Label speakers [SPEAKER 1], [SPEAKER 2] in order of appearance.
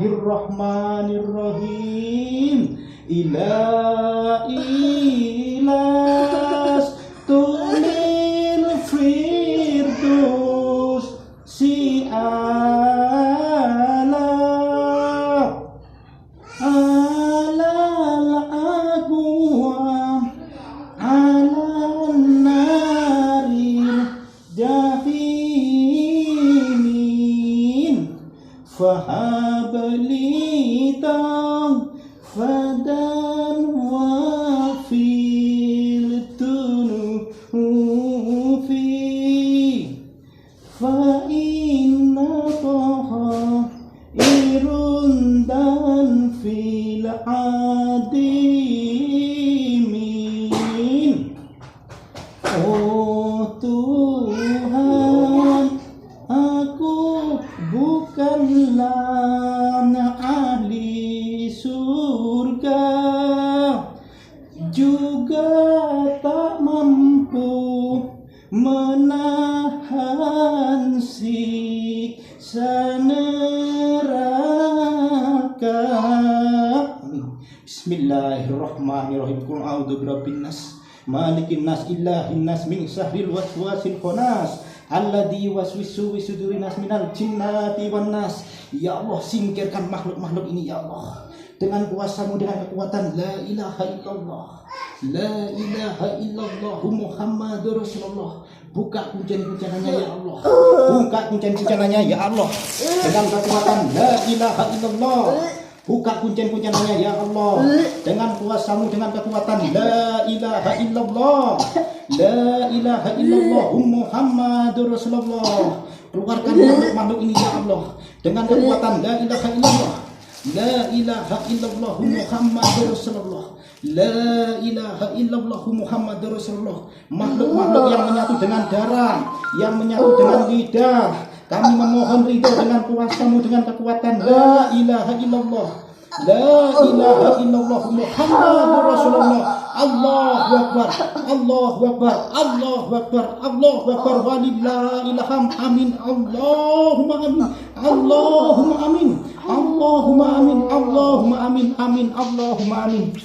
[SPEAKER 1] Bismillahirrahmanirrahim. Ila ilas tulil firdaus si ala aqwa ala naril jahimin fahabli fadan wa fil tunufi fa inna irun dan fil adimin. Oh Tuhan, aku bukanlah ahli surga, juga tak mampu menahan siksa neraka. Bismillahirrahmanirrahim. Qul a'udzu birabbin nas, malikin nas, ilahin nas, min syarril waswasil khannas alladzi yuwaswisu fi sudurin nas minal jinnati wan nas. Ya Allah, singkirkan makhluk-makhluk ini ya Allah dengan kuasa-Mu, dengan kekuatan la ilaha illallah, la ilaha illallah Muhammadur Rasulullah. Buka kuncen-kuncenannya ya Allah, buka kuncen-kuncenannya ya Allah dengan kekuatan la ilaha illallah. Buka kuncen-kuncenannya ya Allah dengan kuasa-Mu, dengan kekuatan la ilaha illallah, la ilaha illallah Muhammadur Rasulullah. Keluarkan makhluk-makhluk ini ya Allah dengan kekuatan la ilaha illallah, la ilaha illallah Muhammadur Rasulullah, la ilaha illallah Muhammadur Rasulullah. Makhluk-makhluk yang menyatu dengan darah, yang menyatu dengan lidah, kami memohon ridho dengan kuasa-Mu, dengan kekuatan la ilaha illallah, la ilaha illallah Muhammadur Rasulullah. Allahu akbar, Allahu akbar, Allahu akbar, Allahu akbar, walillahil hamd. Amin. Allahumma amin, Allahumma amin, Allahumma amin, Allahumma amin, amin, Allahumma amin.